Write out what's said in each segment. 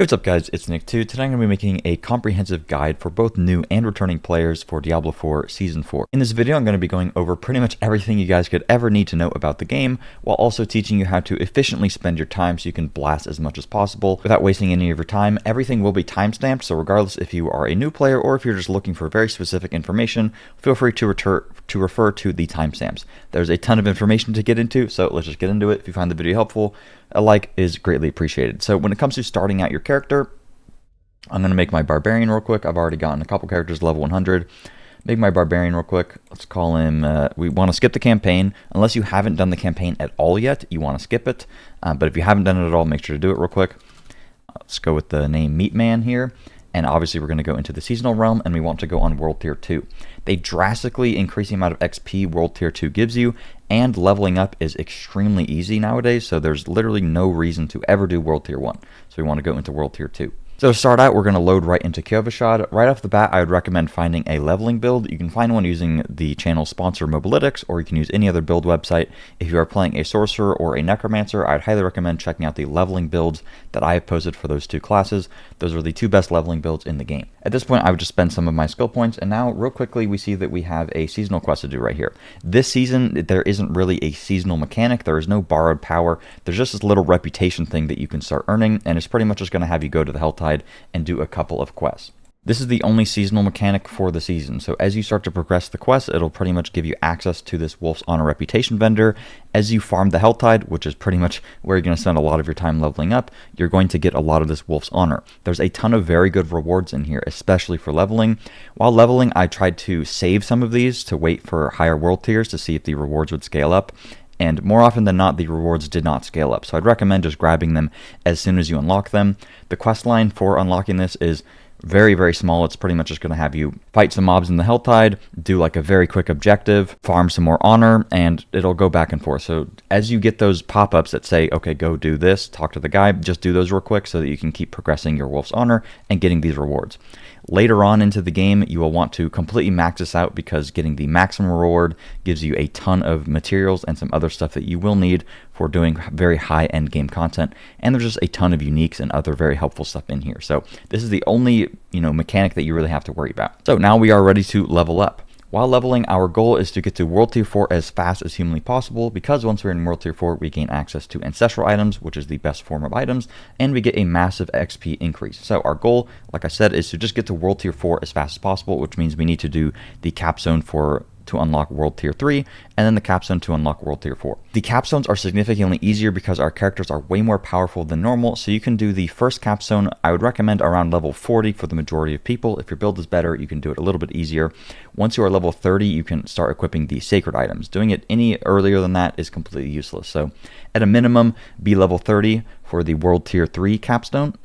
Hey, what's up guys, it's Nick2. Today I'm going to be making a comprehensive guide for both new and returning players for Diablo 4 Season 4. In this video I'm going to be going over pretty much everything you guys could ever need to know about the game, while also teaching you how to efficiently spend your time so you can blast as much as possible without wasting any of your time. Everything will be timestamped, so regardless if you are a new player or if you're just looking for very specific information, feel free to refer to the timestamps. There's a ton of information to get into, so let's just get into it. If you find the video helpful, a like is greatly appreciated. So when it comes to starting out your character, I'm going to make my barbarian real quick. I've already gotten a couple characters level 100. Make my barbarian real quick. Let's call him, we want to skip the campaign. Unless you haven't done the campaign at all yet, you want to skip it. But if you haven't done it at all, make sure to do it real quick. Let's go with the name Meatman here. And obviously we're going to go into the seasonal realm, and we want to go on World Tier 2. They drastically increase the amount of XP World Tier 2 gives you, and leveling up is extremely easy nowadays, so there's literally no reason to ever do World Tier 1. So we want to go into World Tier 2. So to start out, we're going to load right into Kyovashad. Right off the bat, I would recommend finding a leveling build. You can find one using the channel sponsor Mobalytics, or you can use any other build website. If you are playing a sorcerer or a necromancer, I'd highly recommend checking out the leveling builds that I have posted for those two classes. Those are the two best leveling builds in the game. At this point, I would just spend some of my skill points, and now real quickly we see that we have a seasonal quest to do right here. This season, there isn't really a seasonal mechanic. There is no borrowed power. There's just this little reputation thing that you can start earning, and it's pretty much just going to have you go to the Helltide and do a couple of quests. This is the only seasonal mechanic for the season, so as you start to progress the quest, it'll pretty much give you access to this Wolf's Honor reputation vendor. As you farm the Helltide, which is pretty much where you're going to spend a lot of your time leveling up, you're going to get a lot of this Wolf's Honor. There's a ton of very good rewards in here, especially for leveling. While leveling, I tried to save some of these to wait for higher world tiers to see if the rewards would scale up. And more often than not, the rewards did not scale up. So I'd recommend just grabbing them as soon as you unlock them. The quest line for unlocking this is very, very small. It's pretty much just going to have you fight some mobs in the Helltide, do like a very quick objective, farm some more honor, and it'll go back and forth. So as you get those pop-ups that say, okay, go do this, talk to the guy, just do those real quick so that you can keep progressing your Wolf's Honor and getting these rewards. Later on into the game, you will want to completely max this out because getting the maximum reward gives you a ton of materials and some other stuff that you will need for doing very high end game content. And there's just a ton of uniques and other very helpful stuff in here. So this is the only, mechanic that you really have to worry about. So now we are ready to level up. While leveling, our goal is to get to World Tier 4 as fast as humanly possible, because once we're in World Tier 4, we gain access to Ancestral items, which is the best form of items, and we get a massive XP increase. So our goal, like I said, is to just get to World Tier 4 as fast as possible, which means we need to do the capstone to unlock World Tier 3, and then the capstone to unlock World Tier 4. The capstones are significantly easier because our characters are way more powerful than normal, so you can do the first capstone, I would recommend around level 40 for the majority of people. If your build is better, you can do it a little bit easier. Once you are level 30, you can start equipping the sacred items. Doing it any earlier than that is completely useless. So at a minimum, be level 30 for the World Tier 3 capstone,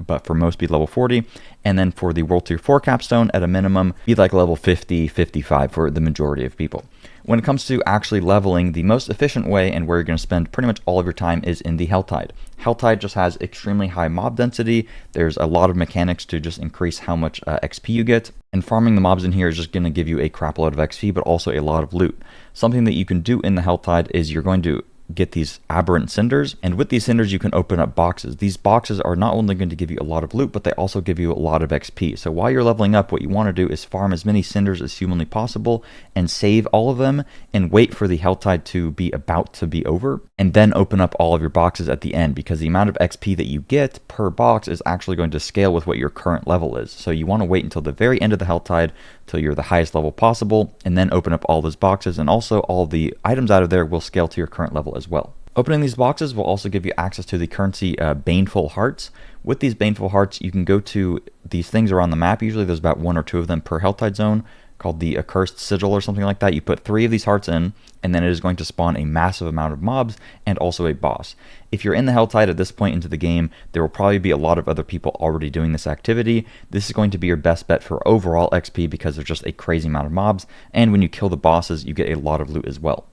but for most be level 40, and then for the World Tier 4 capstone, at a minimum, be like level 50, 55 for the majority of people. When it comes to actually leveling, the most efficient way and where you're going to spend pretty much all of your time is in the Helltide. Helltide just has extremely high mob density. There's a lot of mechanics to just increase how much XP you get, and farming the mobs in here is just going to give you a crap load of XP, but also a lot of loot. Something that you can do in the Helltide is you're going to get these aberrant cinders, and with these cinders you can open up boxes. These boxes are not only going to give you a lot of loot, but they also give you a lot of XP. So while you're leveling up, what you want to do is farm as many cinders as humanly possible and save all of them and wait for the Helltide to be about to be over, and then open up all of your boxes at the end, because the amount of XP that you get per box is actually going to scale with what your current level is. So you want to wait until the very end of the Helltide till you're the highest level possible, and then open up all those boxes, and also all the items out of there will scale to your current level as well. Opening these boxes will also give you access to the currency Baneful Hearts. With these Baneful Hearts, you can go to these things around the map. Usually there's about 1 or 2 of them per Helltide zone, called the Accursed Sigil or something like that. You put 3 of these hearts in, and then it is going to spawn a massive amount of mobs and also a boss. If you're in the Helltide at this point into the game, there will probably be a lot of other people already doing this activity. This is going to be your best bet for overall XP because there's just a crazy amount of mobs, and when you kill the bosses, you get a lot of loot as well.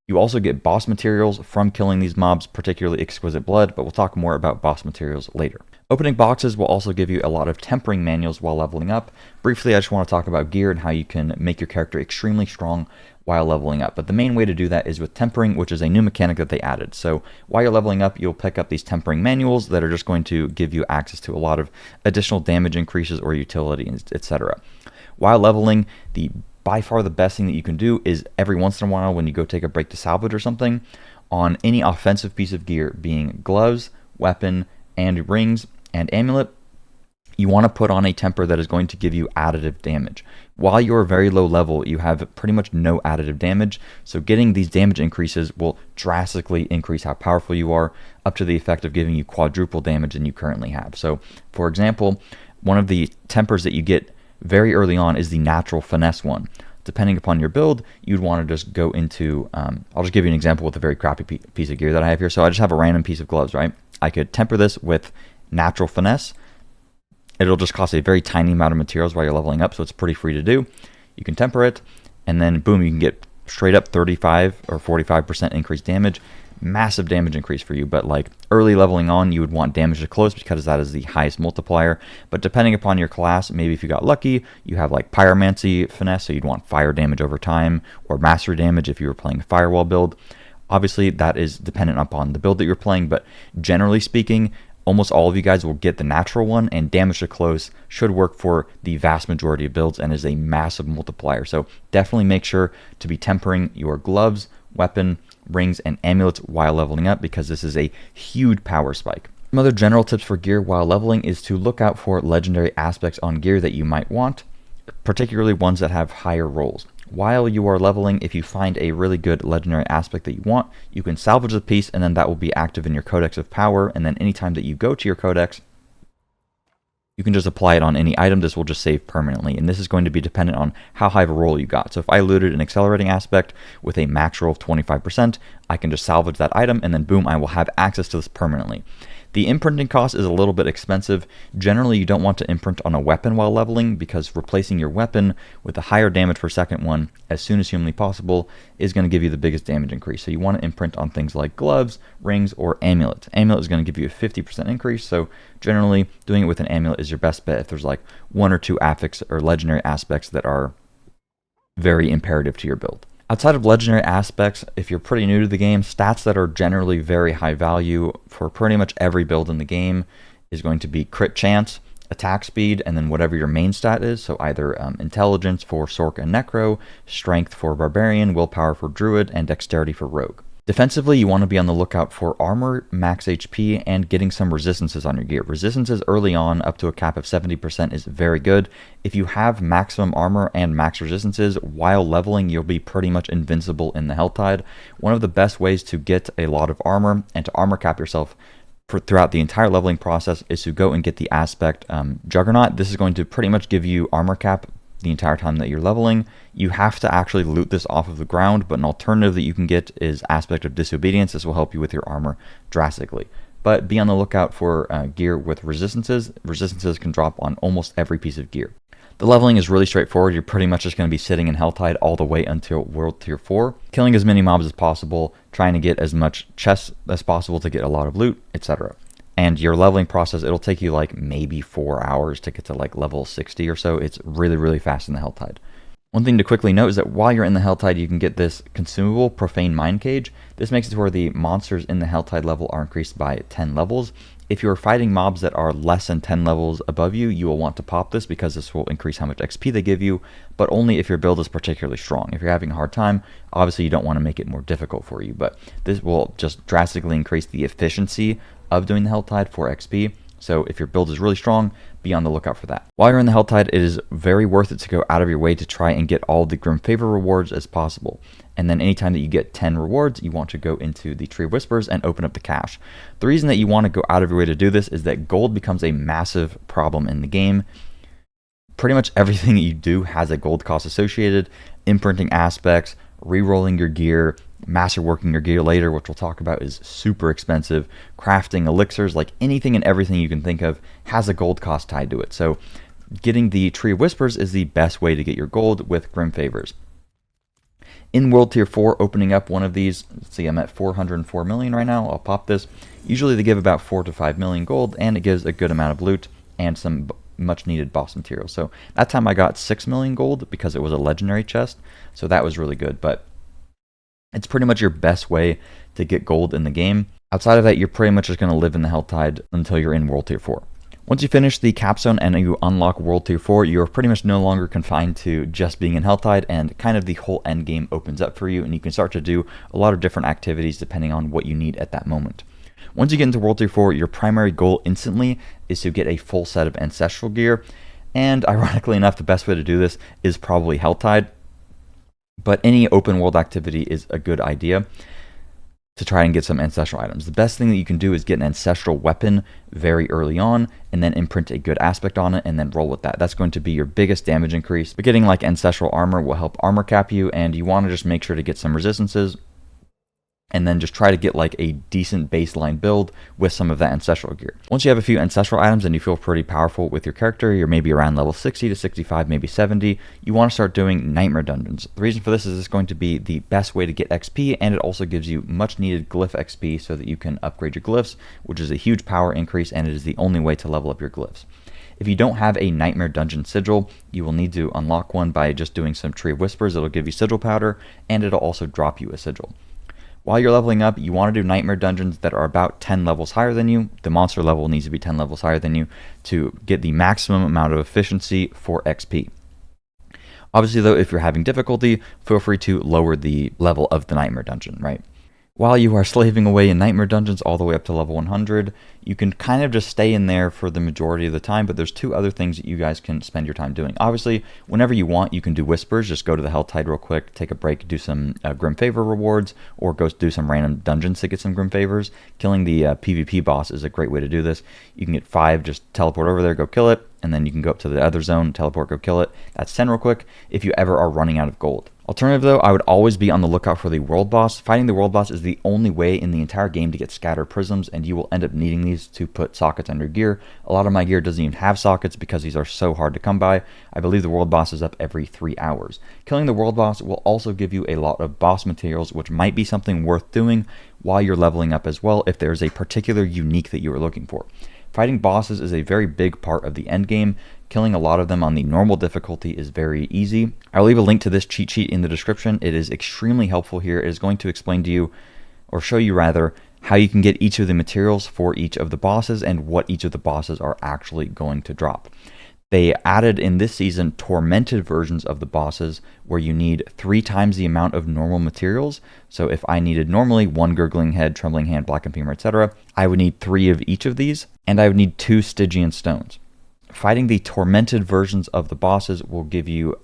You also get boss materials from killing these mobs, particularly Exquisite Blood, but we'll talk more about boss materials later. Opening boxes will also give you a lot of tempering manuals while leveling up. Briefly, I just want to talk about gear and how you can make your character extremely strong while leveling up. But the main way to do that is with tempering, which is a new mechanic that they added. So while you're leveling up, you'll pick up these tempering manuals that are just going to give you access to a lot of additional damage increases or utility, etc. While leveling, by far the best thing that you can do is every once in a while when you go take a break to salvage or something, on any offensive piece of gear, being gloves, weapon, and rings, and amulet, you want to put on a temper that is going to give you additive damage. While you're very low level, you have pretty much no additive damage, so getting these damage increases will drastically increase how powerful you are, up to the effect of giving you quadruple damage than you currently have. So, for example, one of the tempers that you get very early on is the natural finesse one. Depending upon your build, you'd want to just go into, I'll just give you an example with a very crappy piece of gear that I have here. So I just have a random piece of gloves, right? I could temper this with natural finesse. It'll just cost a very tiny amount of materials while you're leveling up, so it's pretty free to do. You can temper it, and then boom, you can get straight up 35 or 45% increased damage. Massive damage increase for you, but like early leveling on, you would want damage to close because that is the highest multiplier. But depending upon your class, maybe if you got lucky, you have like pyromancy finesse, so you'd want fire damage over time, or mastery damage if you were playing a firewall build. Obviously, that is dependent upon the build that you're playing, but generally speaking, almost all of you guys will get the natural one, and damage to close should work for the vast majority of builds and is a massive multiplier. So definitely make sure to be tempering your gloves, weapon, rings, and amulets while leveling up, because this is a huge power spike. Some other general tips for gear while leveling is to look out for legendary aspects on gear that you might want, particularly ones that have higher rolls. While you are leveling, if you find a really good legendary aspect that you want, you can salvage the piece, and then that will be active in your Codex of Power, and then anytime that you go to your Codex, you can just apply it on any item. This will just save permanently, and this is going to be dependent on how high of a roll you got. So if I looted an accelerating aspect with a max roll of 25%, I can just salvage that item, and then boom, I will have access to this permanently. The imprinting cost is a little bit expensive. Generally, you don't want to imprint on a weapon while leveling, because replacing your weapon with a higher damage per second one as soon as humanly possible is going to give you the biggest damage increase. So you want to imprint on things like gloves, rings, or amulet. Amulet is going to give you a 50% increase, so generally doing it with an amulet is your best bet if there's like one or two affix or legendary aspects that are very imperative to your build. Outside of legendary aspects, if you're pretty new to the game, stats that are generally very high value for pretty much every build in the game is going to be crit chance, attack speed, and then whatever your main stat is. So either intelligence for Sorc and Necro, strength for Barbarian, willpower for Druid, and dexterity for Rogue. Defensively, you want to be on the lookout for armor, max HP, and getting some resistances on your gear. Resistances early on, up to a cap of 70%, is very good. If you have maximum armor and max resistances, while leveling, you'll be pretty much invincible in the Helltide. One of the best ways to get a lot of armor and to armor cap yourself throughout the entire leveling process is to go and get the aspect Juggernaut. This is going to pretty much give you armor cap the entire time that you're leveling. You have to actually loot this off of the ground, but an alternative that you can get is Aspect of Disobedience. This will help you with your armor drastically. But be on the lookout for gear with resistances. Resistances can drop on almost every piece of gear. The leveling is really straightforward. You're pretty much just going to be sitting in Helltide all the way until World Tier 4, killing as many mobs as possible, trying to get as much chests as possible to get a lot of loot, etc. And your leveling process, it'll take you like maybe 4 hours to get to like level 60 or so. It's really, really fast in the Helltide. One thing to quickly note is that while you're in the Helltide, you can get this consumable Profane Mind Cage. This makes it to where the monsters in the Helltide level are increased by 10 levels. If you're fighting mobs that are less than 10 levels above you, you will want to pop this because this will increase how much XP they give you, but only if your build is particularly strong. If you're having a hard time, obviously you don't want to make it more difficult for you, but this will just drastically increase the efficiency of doing the Helltide for XP. So if your build is really strong, be on the lookout for that. While you're in the Helltide, it is very worth it to go out of your way to try and get all the Grim Favor rewards as possible. And then anytime that you get 10 rewards, you want to go into the Tree of Whispers and open up the cache. The reason that you want to go out of your way to do this is that gold becomes a massive problem in the game. Pretty much everything that you do has a gold cost associated. Imprinting aspects, re-rolling your gear, masterworking your gear later, which we'll talk about, is super expensive. Crafting elixirs, like anything and everything you can think of has a gold cost tied to it. So getting the Tree of Whispers is the best way to get your gold with Grim Favors. In World Tier 4, opening up one of these, let's see, I'm at 404 million right now. I'll pop this. Usually they give about 4 to 5 million gold, and it gives a good amount of loot and some much needed boss material. So that time I got 6 million gold because it was a legendary chest, so that was really good. But it's pretty much your best way to get gold in the game. Outside of that, you're pretty much just going to live in the Helltide until you're in World Tier 4. Once you finish the capstone and you unlock World Tier 4, you're pretty much no longer confined to just being in Helltide, and kind of the whole end game opens up for you, and you can start to do a lot of different activities depending on what you need at that moment. Once you get into World Tier 4, your primary goal instantly is to get a full set of Ancestral Gear, and ironically enough, the best way to do this is probably Helltide, but any open world activity is a good idea to try and get some ancestral items. The best thing that you can do is get an ancestral weapon very early on, and then imprint a good aspect on it, and then roll with that. That's going to be your biggest damage increase. But getting like ancestral armor will help armor cap you, and you want to just make sure to get some resistances, and then just try to get like a decent baseline build with some of that ancestral gear. Once you have a few ancestral items and you feel pretty powerful with your character, you're maybe around level 60 to 65, maybe 70, you want to start doing nightmare dungeons. The reason for this is it's going to be the best way to get XP, and it also gives you much needed glyph XP so that you can upgrade your glyphs, which is a huge power increase, and it is the only way to level up your glyphs. If you don't have a Nightmare Dungeon sigil, you will need to unlock one by just doing some Tree of Whispers. It'll give you sigil powder, and it'll also drop you a sigil. While you're leveling up, you want to do Nightmare Dungeons that are about 10 levels higher than you. The monster level needs to be 10 levels higher than you to get the maximum amount of efficiency for XP. Obviously, though, if you're having difficulty, feel free to lower the level of the Nightmare Dungeon, right? While you are slaving away in Nightmare Dungeons all the way up to level 100, you can kind of just stay in there for the majority of the time, but there's two other things that you guys can spend your time doing. Obviously, whenever you want, you can do Whispers. Just go to the Helltide real quick, take a break, do some Grim Favor rewards, or go do some random dungeons to get some Grim Favors. Killing the PvP boss is a great way to do this. You can get 5, just teleport over there, go kill it, and then you can go up to the other zone, teleport, go kill it. That's 10 real quick if you ever are running out of gold. Alternative though, I would always be on the lookout for the world boss. Fighting the world boss is the only way in the entire game to get scatter prisms, and you will end up needing these to put sockets on your gear. A lot of my gear doesn't even have sockets because these are so hard to come by. I believe the world boss is up every 3 hours. Killing the world boss will also give you a lot of boss materials, which might be something worth doing while you're leveling up as well if there's a particular unique that you are looking for. Fighting bosses is a very big part of the end game. Killing a lot of them on the normal difficulty is very easy. I'll leave a link to this cheat sheet in the description. It is extremely helpful here. It is going to explain to you, or show you rather, how you can get each of the materials for each of the bosses and what each of the bosses are actually going to drop. They added in this season tormented versions of the bosses where you need 3 times the amount of normal materials. So if I needed normally 1 gurgling head, trembling hand, blackened femur, etc., I would need 3 of each of these, and I would need 2 Stygian stones. Fighting the tormented versions of the bosses will give you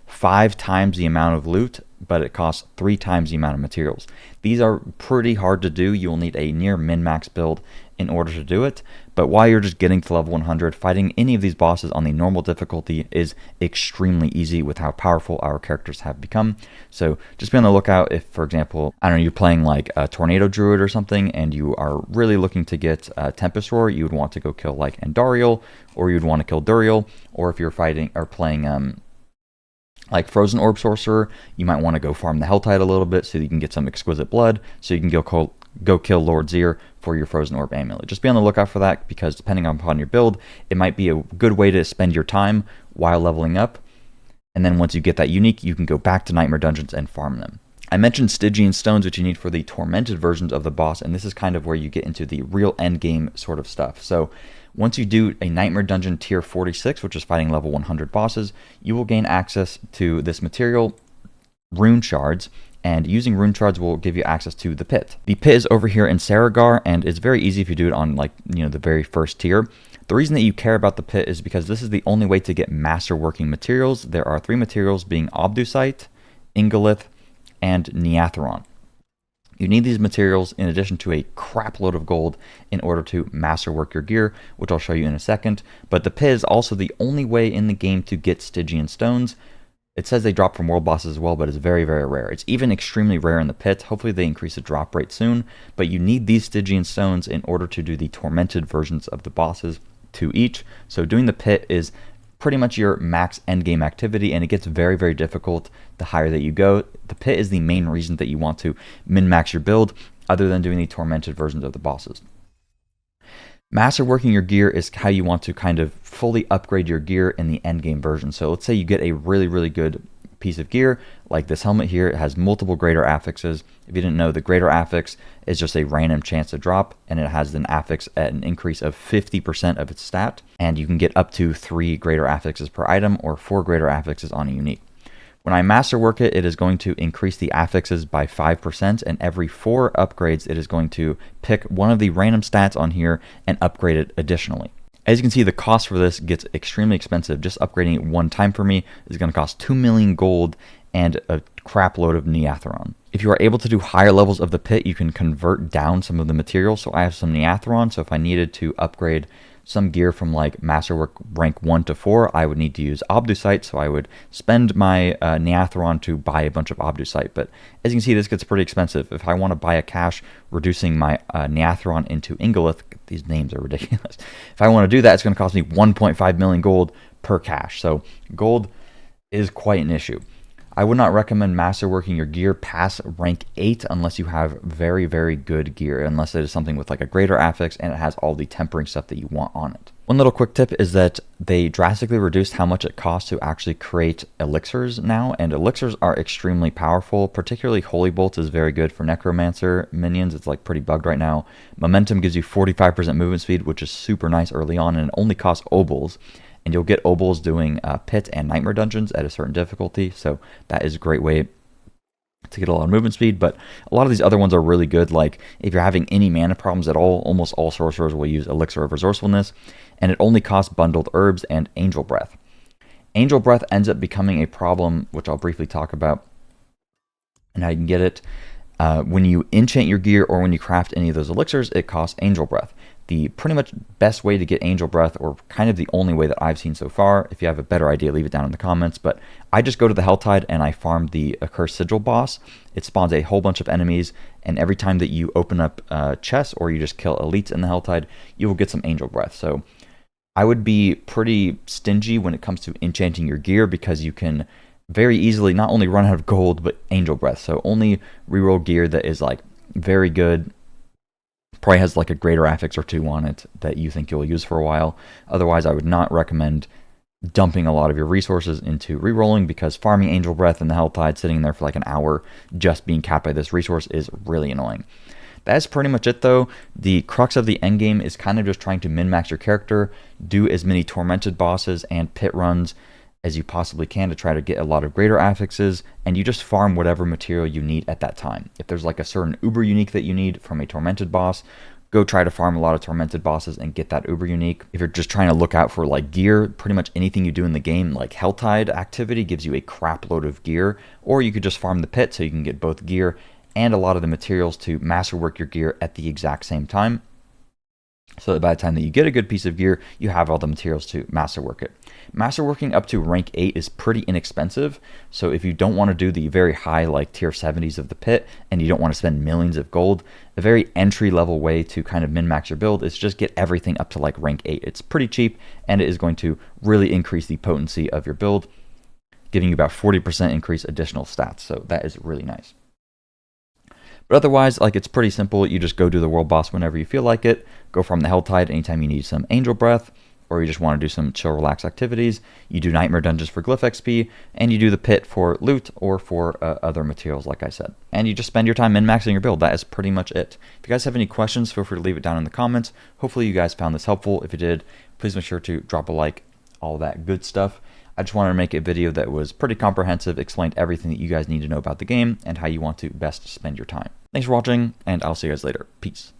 5 times the amount of loot, but it costs 3 times the amount of materials. These are pretty hard to do. You will need a near min-max build in order to do it, but while you're just getting to level 100, fighting any of these bosses on the normal difficulty is extremely easy with how powerful our characters have become. So just be on the lookout if, for example, I don't know, you're playing like a Tornado Druid or something, and you are really looking to get Tempest Roar, you would want to go kill like Andariel, or you'd want to kill Duriel, or if you're fighting or playing like Frozen Orb Sorcerer, you might want to go farm the Helltide a little bit so you can get some Exquisite Blood, so you can go kill Lord Zir for your Frozen Orb Amulet. Just be on the lookout for that, because depending upon your build, it might be a good way to spend your time while leveling up. And then once you get that unique, you can go back to Nightmare Dungeons and farm them. I mentioned Stygian Stones, which you need for the tormented versions of the boss, and this is kind of where you get into the real end game sort of stuff. So once you do a Nightmare Dungeon tier 46, which is fighting level 100 bosses, you will gain access to this material, Rune Shards, and using Rune Shards will give you access to the Pit. The Pit is over here in Saragar, and it's very easy if you do it on the very first tier. The reason that you care about the Pit is because this is the only way to get Masterworking materials. There are 3 materials, being Obdusite, Ingolith, and Neatheron. You need these materials in addition to a crap load of gold in order to masterwork your gear, which I'll show you in a second. But the Pit is also the only way in the game to get Stygian Stones. It says they drop from world bosses as well, but it's very, very rare. It's even extremely rare in the Pit. Hopefully they increase the drop rate soon. But you need these Stygian Stones in order to do the tormented versions of the bosses, 2 each. So doing the Pit is pretty much your max endgame activity, and it gets very, very difficult the higher that you go. The pit is the main reason that you want to min-max your build, other than doing the tormented versions of the bosses. Masterworking your gear is how you want to kind of fully upgrade your gear in the endgame version. So let's say you get a really, really good piece of gear, like this helmet here. It has multiple greater affixes. If you didn't know, the greater affix is just a random chance to drop, and it has an affix at an increase of 50% of its stat, and you can get up to 3 greater affixes per item or 4 greater affixes on a unique. When I masterwork it, it is going to increase the affixes by 5%, and every 4 upgrades, it is going to pick one of the random stats on here and upgrade it additionally. As you can see, the cost for this gets extremely expensive. Just upgrading it one time for me is going to cost 2 million gold and a crap load of Neatheron. If you are able to do higher levels of the pit, you can convert down some of the materials. So I have some Neatheron, so if I needed to upgrade some gear from like Masterwork rank 1 to 4, I would need to use Obdusite, so I would spend my Neatheron to buy a bunch of Obdusite. But as you can see, this gets pretty expensive. If I want to buy a cache reducing my Neatheron into Ingolith, these names are ridiculous. If I want to do that, it's going to cost me 1.5 million gold per cache. So gold is quite an issue. I would not recommend masterworking your gear past rank 8 unless you have very, very good gear, unless it is something with like a greater affix and it has all the tempering stuff that you want on it. One little quick tip is that they drastically reduced how much it costs to actually create elixirs now, and elixirs are extremely powerful. Particularly Holy Bolt is very good for Necromancer minions. It's like pretty bugged right now. Momentum gives you 45% movement speed, which is super nice early on, and it only costs obols. And you'll get obols doing pit and nightmare dungeons at a certain difficulty, so that is a great way to get a lot of movement speed. But a lot of these other ones are really good. Like if you're having any mana problems at all, almost all sorcerers will use Elixir of Resourcefulness, and it only costs bundled herbs and Angelbreath. Angelbreath ends up becoming a problem, which I'll briefly talk about, and how you can get it. When you enchant your gear or when you craft any of those elixirs, it costs Angelbreath. The pretty much best way to get Angelbreath, or kind of the only way that I've seen so far, if you have a better idea, leave it down in the comments, but I just go to the Helltide and I farm the Accursed Sigil boss. It spawns a whole bunch of enemies, and every time that you open up chests or you just kill elites in the Helltide, you will get some Angelbreath. So I would be pretty stingy when it comes to enchanting your gear, because you can very easily not only run out of gold, but Angelbreath. So only reroll gear that is like very good, probably has like a greater affix or 2 on it that you think you'll use for a while. Otherwise, I would not recommend dumping a lot of your resources into rerolling, because farming Angelbreath in the Helltide, sitting there for like an hour just being capped by this resource, is really annoying. That's pretty much it though. The crux of the endgame is kind of just trying to min-max your character, do as many tormented bosses and pit runs as you possibly can to try to get a lot of greater affixes, and you just farm whatever material you need at that time. If there's like a certain uber unique that you need from a tormented boss, go try to farm a lot of tormented bosses and get that uber unique. If you're just trying to look out for like gear, pretty much anything you do in the game, like Helltide activity gives you a crap load of gear, or you could just farm the pit so you can get both gear and a lot of the materials to masterwork your gear at the exact same time, so that by the time that you get a good piece of gear, you have all the materials to masterwork it. Masterworking up to rank 8 is pretty inexpensive, so if you don't want to do the very high like tier 70s of the pit, and you don't want to spend millions of gold, a very entry level way to kind of min-max your build is just get everything up to like rank 8. It's pretty cheap, and it is going to really increase the potency of your build, giving you about 40% increase additional stats, so that is really nice. But otherwise, like, it's pretty simple. You just go do the world boss whenever you feel like it. Go from the Helltide anytime you need some Angelbreath, or you just want to do some chill, relax activities. You do Nightmare Dungeons for Glyph XP, and you do the pit for loot or for other materials, like I said. And you just spend your time min-maxing your build. That is pretty much it. If you guys have any questions, feel free to leave it down in the comments. Hopefully you guys found this helpful. If you did, please make sure to drop a like, all that good stuff. I just wanted to make a video that was pretty comprehensive, explained everything that you guys need to know about the game and how you want to best spend your time. Thanks for watching, and I'll see you guys later. Peace.